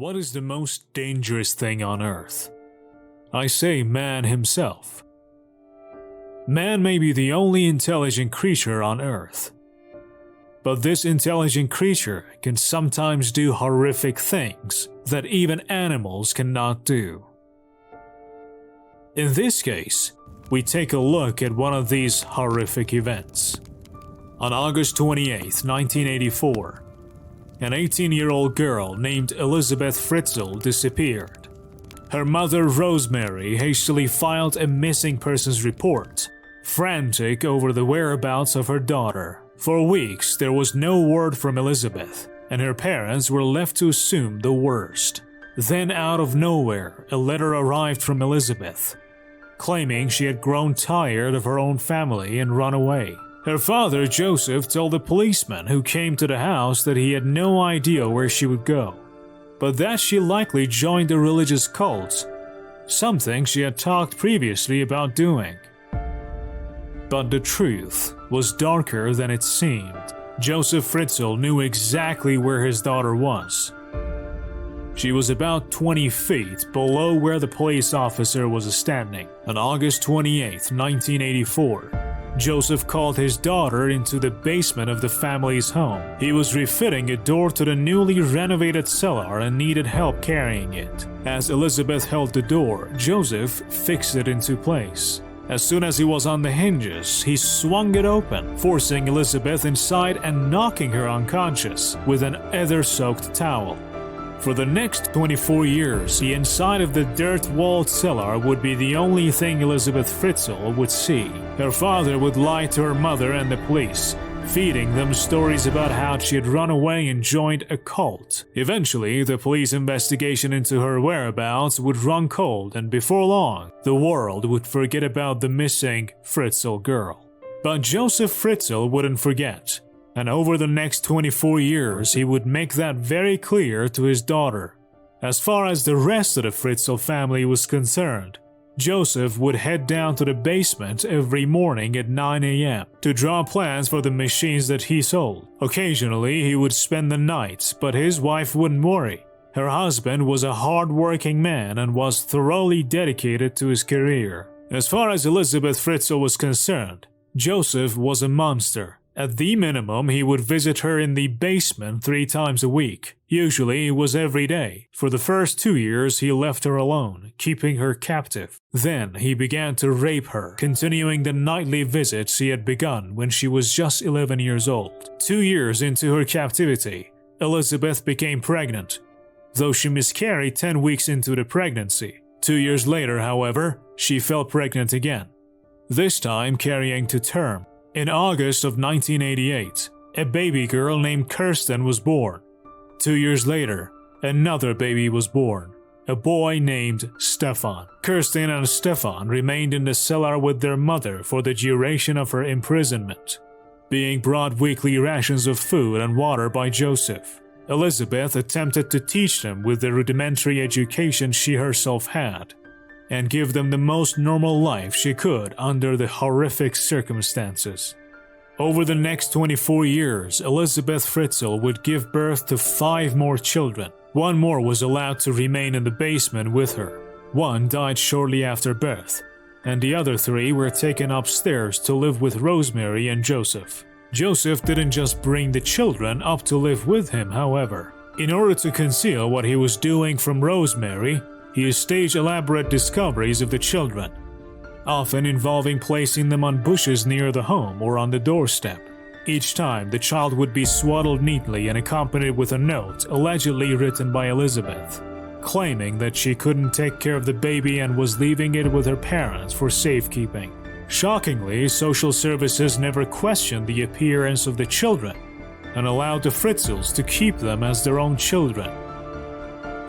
What is the most dangerous thing on earth? I say man himself. Man may be the only intelligent creature on earth. But this intelligent creature can sometimes do horrific things that even animals cannot do. In this case, we take a look at one of these horrific events. On August 28, 1984, an 18-year-old girl named Elizabeth Fritzl disappeared. Her mother, Rosemarie, hastily filed a missing persons report, frantic over the whereabouts of her daughter. For weeks, there was no word from Elisabeth, and her parents were left to assume the worst. Then, out of nowhere, a letter arrived from Elisabeth, claiming she had grown tired of her own family and run away. Her father, Josef, told the policeman who came to the house that he had no idea where she would go, but that she likely joined a religious cult, something she had talked previously about doing. But the truth was darker than it seemed. Josef Fritzl knew exactly where his daughter was. She was about 20 feet below where the police officer was standing. On August 28, 1984, Josef called his daughter into the basement of the family's home. He was refitting a door to the newly renovated cellar and needed help carrying it. As Elisabeth held the door, Josef fixed it into place. As soon as he was on the hinges, he swung it open, forcing Elisabeth inside and knocking her unconscious with an ether-soaked towel. For the next 24 years, the inside of the dirt-walled cellar would be the only thing Elizabeth Fritzl would see. Her father would lie to her mother and the police, feeding them stories about how she had run away and joined a cult. Eventually, the police investigation into her whereabouts would run cold, and before long, the world would forget about the missing Fritzl girl. But Josef Fritzl wouldn't forget. And over the next 24 years, he would make that very clear to his daughter. As far as the rest of the Fritzl family was concerned, Josef would head down to the basement every morning at 9 a.m. to draw plans for the machines that he sold. Occasionally, he would spend the night, but his wife wouldn't worry. Her husband was a hard-working man and was thoroughly dedicated to his career. As far as Elizabeth Fritzl was concerned, Josef was a monster. At the minimum, he would visit her in the basement 3 times a week. Usually, it was every day. For the first 2 years, he left her alone, keeping her captive. Then, he began to rape her, continuing the nightly visits he had begun when she was just 11 years old. 2 years into her captivity, Elisabeth became pregnant, though she miscarried 10 weeks into the pregnancy. 2 years later, however, she fell pregnant again, this time carrying to term. In August of 1988, a baby girl named Kirsten was born. 2 years later, another baby was born, a boy named Stefan. Kirsten and Stefan remained in the cellar with their mother for the duration of her imprisonment, being brought weekly rations of food and water by Josef. Elisabeth attempted to teach them with the rudimentary education she herself had, and give them the most normal life she could under the horrific circumstances. Over the next 24 years, Elizabeth Fritzl would give birth to 5 more children. 1 more was allowed to remain in the basement with her. 1 died shortly after birth, and the other 3 were taken upstairs to live with Rosemarie and Josef. Josef didn't just bring the children up to live with him, however. In order to conceal what he was doing from Rosemarie, he staged elaborate discoveries of the children, often involving placing them on bushes near the home or on the doorstep. Each time, the child would be swaddled neatly and accompanied with a note allegedly written by Elisabeth, claiming that she couldn't take care of the baby and was leaving it with her parents for safekeeping. Shockingly, social services never questioned the appearance of the children and allowed the Fritzls to keep them as their own children.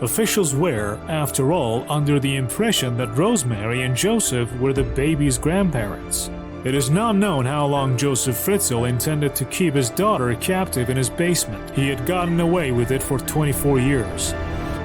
Officials were, after all, under the impression that Rosemarie and Josef were the baby's grandparents. It is not known how long Josef Fritzl intended to keep his daughter captive in his basement. He had gotten away with it for 24 years,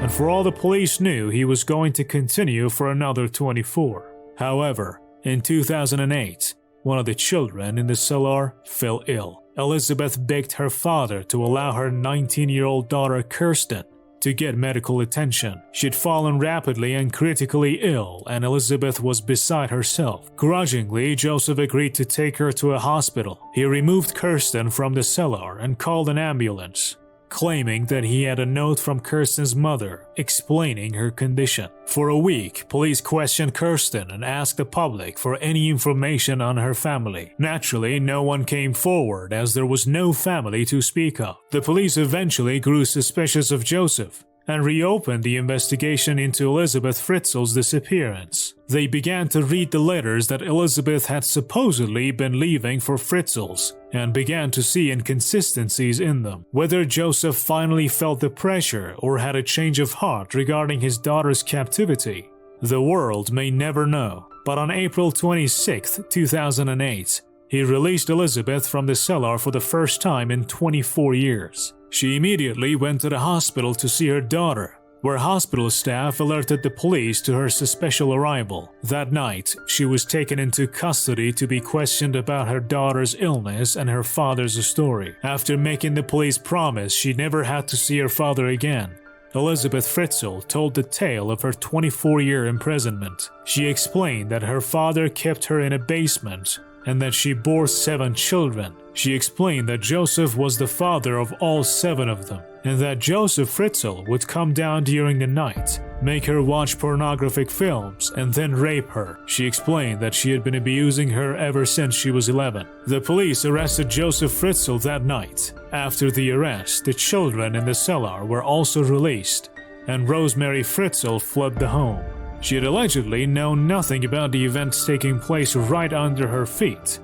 and for all the police knew, he was going to continue for another 24. However, in 2008, one of the children in the cellar fell ill. Elisabeth begged her father to allow her 19-year-old daughter Kirsten to get medical attention. She'd fallen rapidly and critically ill, and Elisabeth was beside herself. Grudgingly, Josef agreed to take her to a hospital. He removed Kirsten from the cellar and called an ambulance, claiming that he had a note from Kirsten's mother explaining her condition. For a week, police questioned Kirsten and asked the public for any information on her family. Naturally, no one came forward as there was no family to speak of. The police eventually grew suspicious of Josef and reopened the investigation into Elizabeth Fritzl's disappearance. They began to read the letters that Elisabeth had supposedly been leaving for Fritzl's and began to see inconsistencies in them. Whether Josef finally felt the pressure or had a change of heart regarding his daughter's captivity, the world may never know. But on April 26, 2008, he released Elisabeth from the cellar for the first time in 24 years. She immediately went to the hospital to see her daughter, where hospital staff alerted the police to her suspicious arrival. That night, she was taken into custody to be questioned about her daughter's illness and her father's story. After making the police promise she never had to see her father again, Elizabeth Fritzl told the tale of her 24-year imprisonment. She explained that her father kept her in a basement and that she bore 7 children. She explained that Josef was the father of all 7 of them, and that Josef Fritzl would come down during the night, make her watch pornographic films, and then rape her. She explained that she had been abusing her ever since she was 11. The police arrested Josef Fritzl that night. After the arrest, the children in the cellar were also released, and Rosemarie Fritzl fled the home. She had allegedly known nothing about the events taking place right under her feet,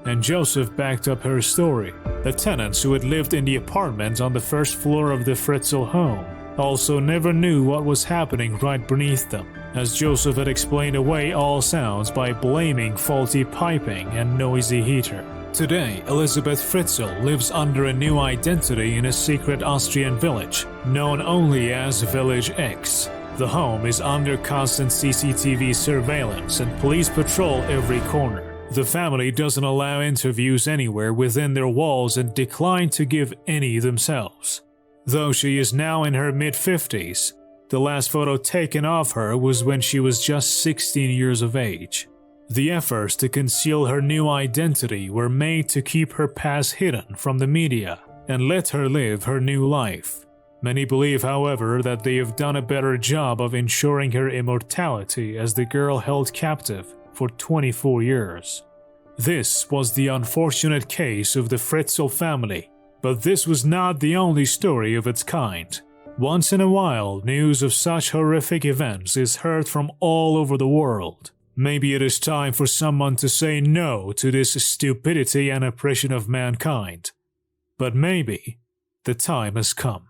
and Josef backed up her story. The tenants who had lived in the apartment on the first floor of the Fritzl home also never knew what was happening right beneath them, as Josef had explained away all sounds by blaming faulty piping and noisy heater. Today, Elisabeth Fritzl lives under a new identity in a secret Austrian village, known only as Village X. The home is under constant CCTV surveillance and police patrol every corner. The family doesn't allow interviews anywhere within their walls and decline to give any themselves. Though she is now in her mid-50s, the last photo taken of her was when she was just 16 years of age. The efforts to conceal her new identity were made to keep her past hidden from the media and let her live her new life. Many believe, however, that they have done a better job of ensuring her immortality as the girl held captive for 24 years. This was the unfortunate case of the Fritzl family, but this was not the only story of its kind. Once in a while, news of such horrific events is heard from all over the world. Maybe it is time for someone to say no to this stupidity and oppression of mankind. But maybe the time has come.